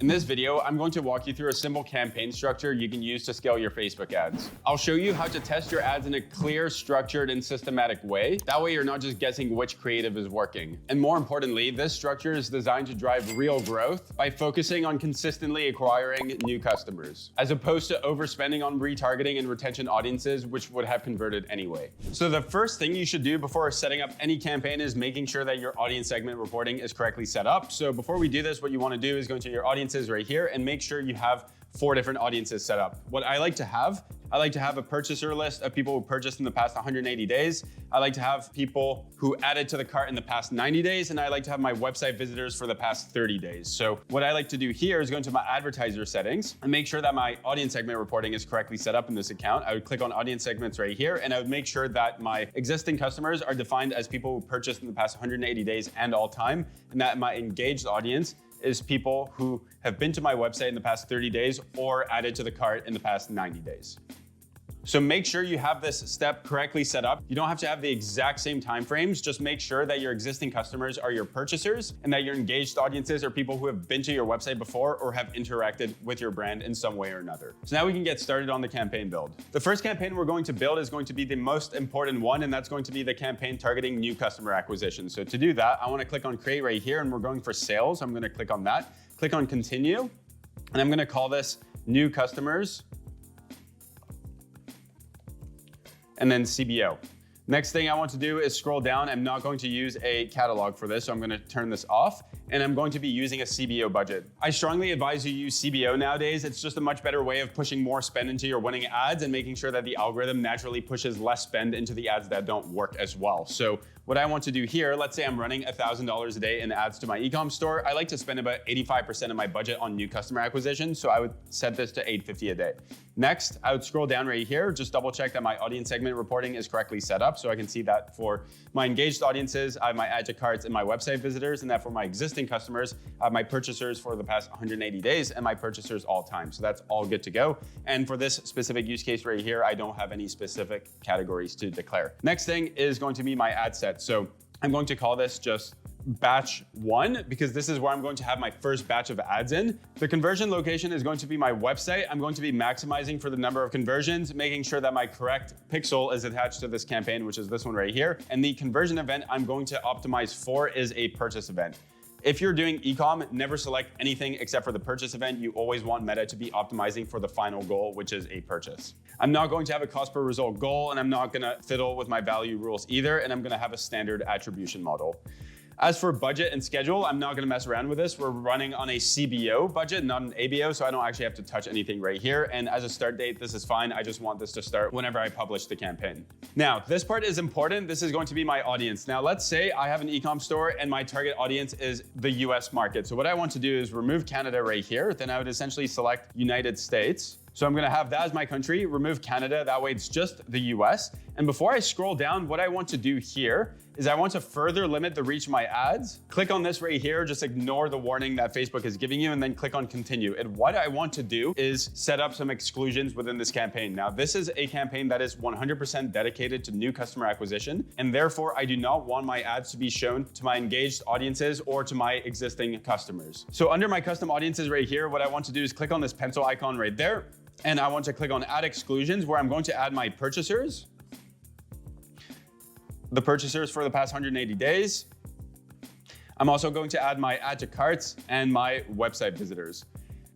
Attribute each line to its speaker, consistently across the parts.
Speaker 1: In this video, I'm going to walk you through a simple campaign structure you can use to scale your Facebook ads. I'll show you how to test your ads in a clear, structured, and systematic way. That way you're not just guessing which creative is working. And more importantly, this structure is designed to drive real growth by focusing on consistently acquiring new customers, as opposed to overspending on retargeting and retention audiences, which would have converted anyway. So the first thing you should do before setting up any campaign is making sure that your audience segment reporting is correctly set up. So before we do this, what you want to do is go into your audiences right here and make sure you have 4 different audiences set up. What I like to have a purchaser list of people who purchased in the past 180 days. I like to have people who added to the cart in the past 90 days. And I like to have my website visitors for the past 30 days. So what I like to do here is go into my advertiser settings and make sure that my audience segment reporting is correctly set up in this account. I would click on audience segments right here, and I would make sure that my existing customers are defined as people who purchased in the past 180 days and all time, and that my engaged audience is people who have been to my website in the past 30 days or added to the cart in the past 90 days. So make sure you have this step correctly set up. You don't have to have the exact same timeframes. Just make sure that your existing customers are your purchasers and that your engaged audiences are people who have been to your website before or have interacted with your brand in some way or another. So now we can get started on the campaign build. The first campaign we're going to build is going to be the most important one, and that's going to be the campaign targeting new customer acquisition. So to do that, I want to click on create right here, and we're going for sales. I'm going to click on that, click on continue, and I'm going to call this new customers, and then CBO. Next thing I want to do is scroll down. I'm not going to use a catalog for this, so I'm going to turn this off, and I'm going to be using a CBO budget. I strongly advise you use CBO nowadays. It's just a much better way of pushing more spend into your winning ads and making sure that the algorithm naturally pushes less spend into the ads that don't work as well. So what I want to do here, let's say I'm running $1,000 a day in ads to my e-com store. I like to spend about 85% of my budget on new customer acquisition, so I would set this to $850 a day. Next, I would scroll down right here, just double check that my audience segment reporting is correctly set up, so I can see that for my engaged audiences, I have my add to carts and my website visitors, and that for my existing customers, I have my purchasers for the past 180 days and my purchasers all time. So that's all good to go. And for this specific use case right here, I don't have any specific categories to declare. Next thing is going to be my ad set. So I'm going to call this just batch 1 because this is where I'm going to have my first batch of ads in. The conversion location is going to be my website. I'm going to be maximizing for the number of conversions, making sure that my correct pixel is attached to this campaign, which is this one right here. And the conversion event I'm going to optimize for is a purchase event. If you're doing e-com, never select anything except for the purchase event. You always want Meta to be optimizing for the final goal, which is a purchase. I'm not going to have a cost per result goal, and I'm not gonna fiddle with my value rules either, and I'm gonna have a standard attribution model. As for budget and schedule, I'm not gonna mess around with this. We're running on a CBO budget, not an ABO, so I don't actually have to touch anything right here. And as a start date, this is fine. I just want this to start whenever I publish the campaign. Now, this part is important. This is going to be my audience. Now, let's say I have an e-com store and my target audience is the US market. So what I want to do is remove Canada right here. Then I would essentially select United States. So I'm gonna have that as my country, remove Canada, that way it's just the US. And before I scroll down, what I want to do here is I want to further limit the reach of my ads. Click on this right here, just ignore the warning that Facebook is giving you, and then click on continue. And what I want to do is set up some exclusions within this campaign. Now, this is a campaign that is 100% dedicated to new customer acquisition, and therefore I do not want my ads to be shown to my engaged audiences or to my existing customers. So under my custom audiences right here, what I want to do is click on this pencil icon right there, and I want to click on add exclusions where I'm going to add my purchasers, the purchasers for the past 180 days. I'm also going to add my add to carts and my website visitors.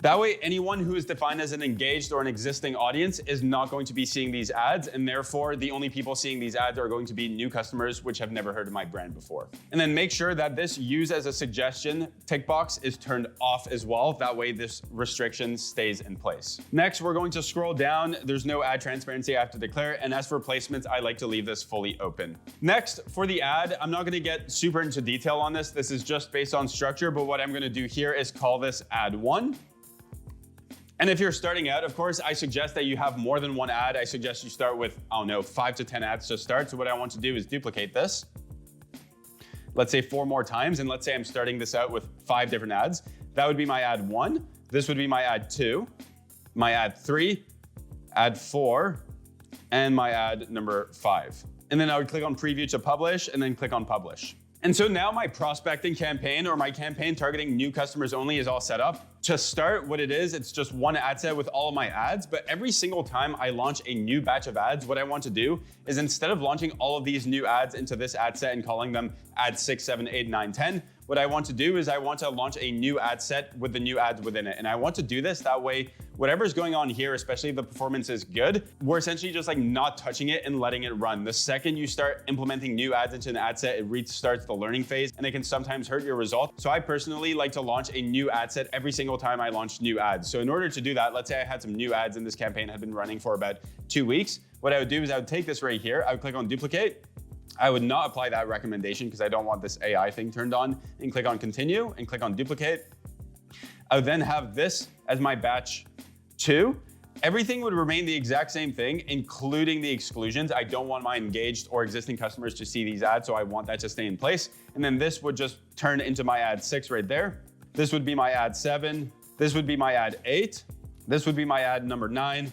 Speaker 1: That way, anyone who is defined as an engaged or an existing audience is not going to be seeing these ads, and therefore the only people seeing these ads are going to be new customers which have never heard of my brand before. And then make sure that this use as a suggestion tick box is turned off as well. That way this restriction stays in place. Next, we're going to scroll down. There's no ad transparency I have to declare, and as for placements, I like to leave this fully open. Next, for the ad, I'm not gonna get super into detail on this. This is just based on structure, but what I'm gonna do here is call this ad 1. And if you're starting out, of course, I suggest that you have more than one ad. I suggest you start with, I don't know, 5 to 10 ads to start. So what I want to do is duplicate this. Let's say 4 more times. And let's say I'm starting this out with 5 different ads. That would be my ad 1. This would be my ad 2, my ad 3, ad 4, and my ad number 5. And then I would click on preview to publish and then click on publish. And so now my prospecting campaign or my campaign targeting new customers only is all set up. To start, what it is, it's just one ad set with all of my ads, but every single time I launch a new batch of ads, what I want to do is instead of launching all of these new ads into this ad set and calling them ad 6, 7, 8, 9, 10, what I want to do is I want to launch a new ad set with the new ads within it. And I want to do this that way, whatever's going on here, especially if the performance is good, we're essentially just like not touching it and letting it run. The second you start implementing new ads into an ad set, it restarts the learning phase and it can sometimes hurt your results. So I personally like to launch a new ad set every single time I launch new ads. So in order to do that, let's say I had some new ads in this campaign had been running for about 2 weeks. What I would do is I would take this right here, I would click on duplicate. I would not apply that recommendation because I don't want this AI thing turned on, and click on continue and click on duplicate. I would then have this as my batch 2. Everything would remain the exact same thing, including the exclusions. I don't want my engaged or existing customers to see these ads, so I want that to stay in place. And then this would just turn into my ad 6 right there. This would be my ad 7. This would be my ad 8. This would be my ad number 9.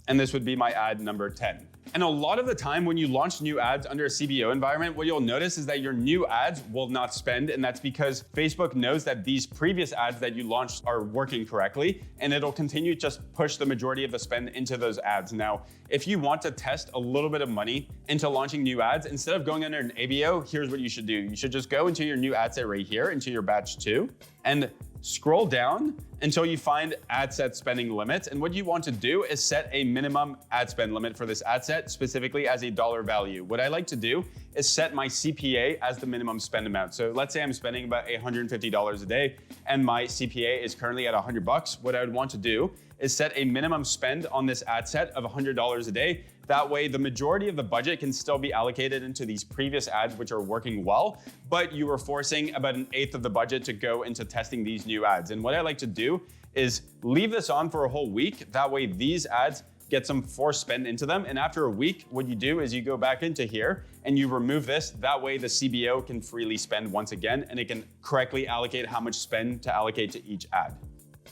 Speaker 1: And this would be my ad number 10. And a lot of the time when you launch new ads under a CBO environment, what you'll notice is that your new ads will not spend. And that's because Facebook knows that these previous ads that you launched are working correctly. And it'll continue to just push the majority of the spend into those ads. Now, if you want to test a little bit of money into launching new ads, instead of going under an ABO, here's what you should do. You should just go into your new ad set right here, into your batch 2, and scroll down until you find ad set spending limits. And what you want to do is set a minimum ad spend limit for this ad set, specifically as a dollar value. What I like to do is set my CPA as the minimum spend amount. So let's say I'm spending about $150 a day and my CPA is currently at $100. What I would want to do is set a minimum spend on this ad set of $100 a day. That way, the majority of the budget can still be allocated into these previous ads, which are working well, but you are forcing about 1/8 of the budget to go into testing these new ads. And what I like to do is leave this on for a whole week. That way, these ads get some forced spend into them. And after a week, what you do is you go back into here and you remove this. That way, the CBO can freely spend once again, and it can correctly allocate how much spend to allocate to each ad.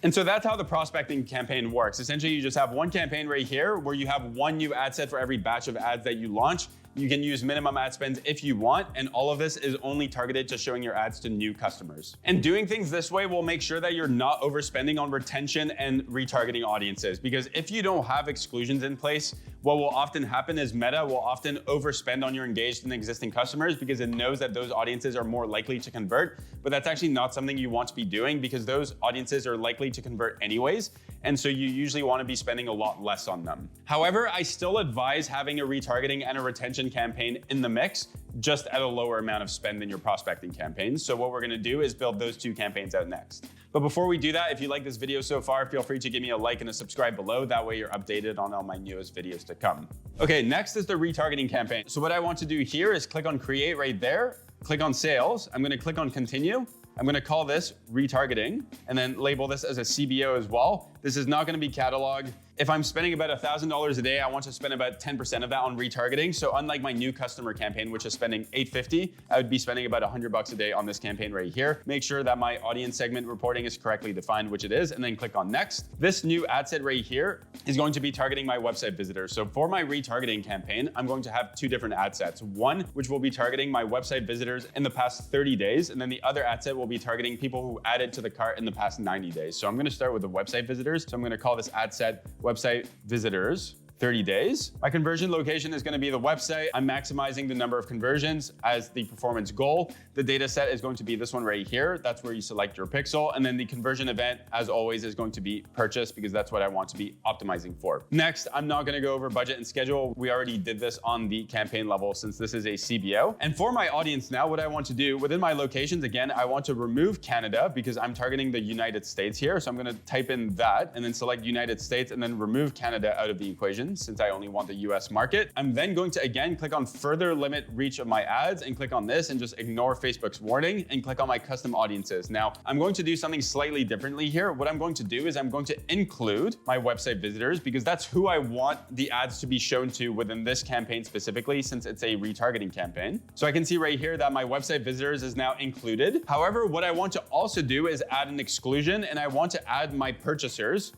Speaker 1: And so that's how the prospecting campaign works. Essentially, you just have one campaign right here where you have one new ad set for every batch of ads that you launch. You can use minimum ad spends if you want, and all of this is only targeted to showing your ads to new customers. And doing things this way will make sure that you're not overspending on retention and retargeting audiences, because if you don't have exclusions in place, what will often happen is Meta will often overspend on your engaged and existing customers because it knows that those audiences are more likely to convert, but that's actually not something you want to be doing because those audiences are likely to convert anyways. And so you usually want to be spending a lot less on them. However, I still advise having a retargeting and a retention campaign in the mix, just at a lower amount of spend than your prospecting campaigns. So what we're going to do is build those two campaigns out next. But before we do that, if you like this video so far, feel free to give me a like and a subscribe below. That way you're updated on all my newest videos to come. Okay, next is the retargeting campaign. So what I want to do here is click on create right there, click on sales. I'm going to click on continue. I'm going to call this retargeting and then label this as a CBO as well. This is not going to be catalog. If I'm spending about $1,000 a day, I want to spend about 10% of that on retargeting. So unlike my new customer campaign, which is spending $850, I would be spending about $100 a day on this campaign right here. Make sure that my audience segment reporting is correctly defined, which it is, and then click on next. This new ad set right here is going to be targeting my website visitors. So for my retargeting campaign, I'm going to have two different ad sets. One, which will be targeting my website visitors in the past 30 days. And then the other ad set will be targeting people who added to the cart in the past 90 days. So I'm going to start with the website visitors. So I'm going to call this ad set website visitors 30 days. My conversion location is going to be the website. I'm maximizing the number of conversions as the performance goal. The data set is going to be this one right here. That's where you select your pixel. And then the conversion event, as always, is going to be purchase because that's what I want to be optimizing for. Next, I'm not going to go over budget and schedule. We already did this on the campaign level since this is a CBO. And for my audience now, what I want to do within my locations, again, I want to remove Canada because I'm targeting the United States here. So I'm going to type in that and then select United States and then remove Canada out of the equation since I only want the US market. I'm then going to again click on further limit reach of my ads and click on this and just ignore Facebook's warning and click on my custom audiences. Now I'm going to do something slightly differently here. What I'm going to do is I'm going to include my website visitors because that's who I want the ads to be shown to within this campaign specifically since it's a retargeting campaign. So I can see right here that my website visitors is now included. However, what I want to also do is add an exclusion and I want to add my purchasers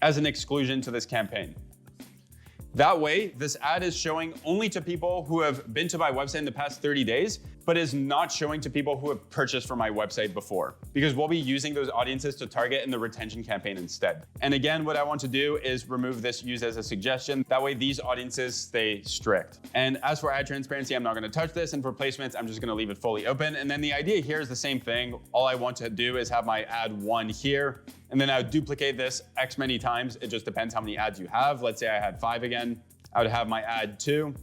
Speaker 1: as an exclusion to this campaign. That way, this ad is showing only to people who have been to my website in the past 30 days, but is not showing to people who have purchased from my website before, because we'll be using those audiences to target in the retention campaign instead. And again, what I want to do is remove this use as a suggestion. That way these audiences stay strict. And as for ad transparency, I'm not gonna touch this. And for placements, I'm just gonna leave it fully open. And then the idea here is the same thing. All I want to do is have my ad 1 here, and then I would duplicate this X many times. It just depends how many ads you have. Let's say I had 5 again. I would have my ad 2,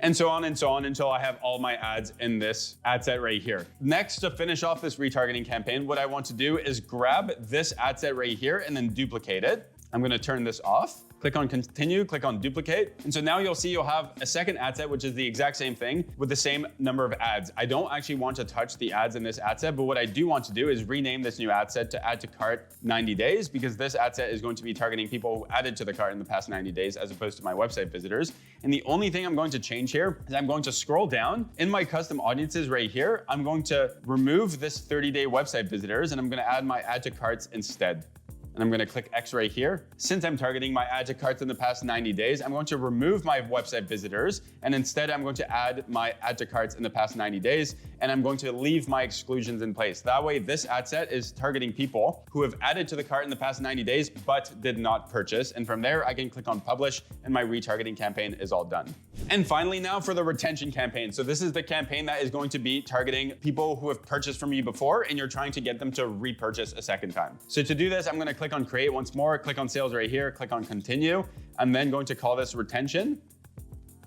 Speaker 1: and so on until I have all my ads in this ad set right here. Next, to finish off this retargeting campaign, what I want to do is grab this ad set right here and then duplicate it. I'm gonna turn this off. Click on continue, click on duplicate. And so now you'll see you'll have a second ad set, which is the exact same thing with the same number of ads. I don't actually want to touch the ads in this ad set, but what I do want to do is rename this new ad set to add to cart 90 days, because this ad set is going to be targeting people who added to the cart in the past 90 days as opposed to my website visitors. And the only thing I'm going to change here is I'm going to scroll down in my custom audiences right here. I'm going to remove this 30-day website visitors, and I'm going to add my add to carts instead. And I'm gonna click X right here. Since I'm targeting my add to carts in the past 90 days, I'm going to remove my website visitors, and instead I'm going to add my add to carts in the past 90 days, and I'm going to leave my exclusions in place. That way, this ad set is targeting people who have added to the cart in the past 90 days, but did not purchase. And from there, I can click on publish, and my retargeting campaign is all done. And finally now for the retention campaign. So this is the campaign that is going to be targeting people who have purchased from you before, and you're trying to get them to repurchase a second time. So to do this, I'm gonna click on create once more, click on sales right here, click on continue. I'm then going to call this retention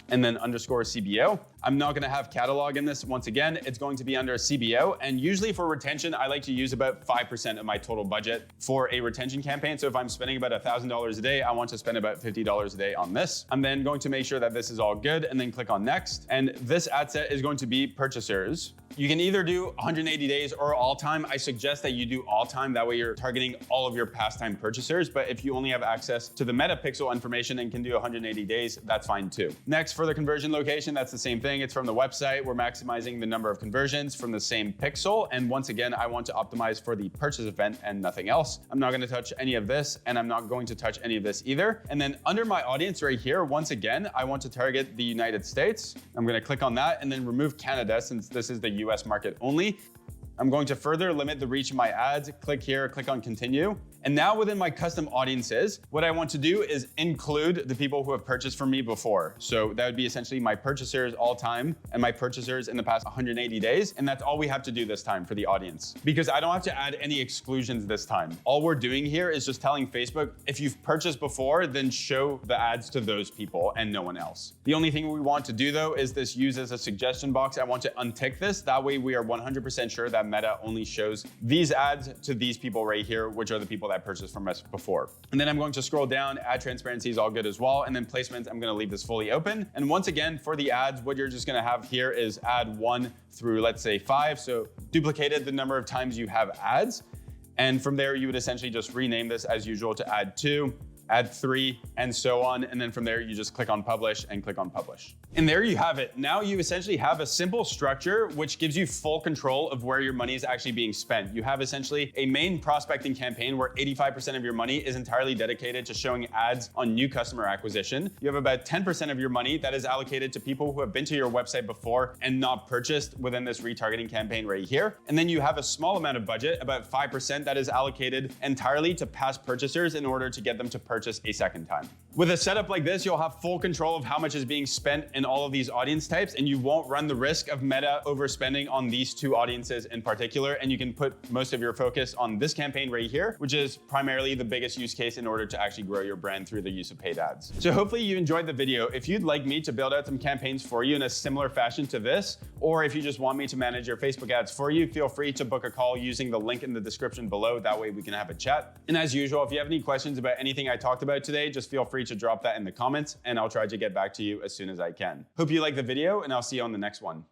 Speaker 1: and then underscore CBO. I'm not gonna have catalog in this. Once again, it's going to be under CBO. And usually for retention, I like to use about 5% of my total budget for a retention campaign. So if I'm spending about $1,000 a day, I want to spend about $50 a day on this. I'm then going to make sure that this is all good and then click on next. And this ad set is going to be purchasers. You can either do 180 days or all time. I suggest that you do all time. That way you're targeting all of your past time purchasers. But if you only have access to the metapixel information and can do 180 days, that's fine too. Next, for the conversion location, that's the same thing. It's from the website. We're maximizing the number of conversions from the same pixel. And once again, I want to optimize for the purchase event and nothing else. I'm not going to touch any of this, and I'm not going to touch any of this either. And then under my audience right here, once again, I want to target the United States. I'm going to click on that and then remove Canada, since this is the US market only. I'm going to further limit the reach of my ads. Click here, click on continue. And now within my custom audiences, what I want to do is include the people who have purchased from me before. So that would be essentially my purchasers all time and my purchasers in the past 180 days. And that's all we have to do this time for the audience, because I don't have to add any exclusions this time. All we're doing here is just telling Facebook, if you've purchased before, then show the ads to those people and no one else. The only thing we want to do though is this use as a suggestion box. I want to untick this. That way we are 100% sure that Meta only shows these ads to these people right here, which are the people that purchased from us before. And then I'm going to scroll down. Ad transparency is all good as well. And then placements, I'm going to leave this fully open. And once again, for the ads, what you're just going to have here is ad 1 through, let's say, 5. So duplicated the number of times you have ads. And from there, you would essentially just rename this as usual to ad 2, ad 3, and so on. And then from there, you just click on publish and click on publish. And there you have it. Now you essentially have a simple structure which gives you full control of where your money is actually being spent. You have essentially a main prospecting campaign where 85% of your money is entirely dedicated to showing ads on new customer acquisition. You have about 10% of your money that is allocated to people who have been to your website before and not purchased within this retargeting campaign right here. And then you have a small amount of budget, about 5%, that is allocated entirely to past purchasers in order to get them to purchase a second time. With a setup like this, you'll have full control of how much is being spent in all of these audience types, and you won't run the risk of Meta overspending on these two audiences in particular. And you can put most of your focus on this campaign right here, which is primarily the biggest use case in order to actually grow your brand through the use of paid ads. So hopefully you enjoyed the video. If you'd like me to build out some campaigns for you in a similar fashion to this, or if you just want me to manage your Facebook ads for you, feel free to book a call using the link in the description below. That way we can have a chat. And as usual, if you have any questions about anything I talked about today, just feel free to drop that in the comments and I'll try to get back to you as soon as I can. Hope you liked the video, and I'll see you on the next one.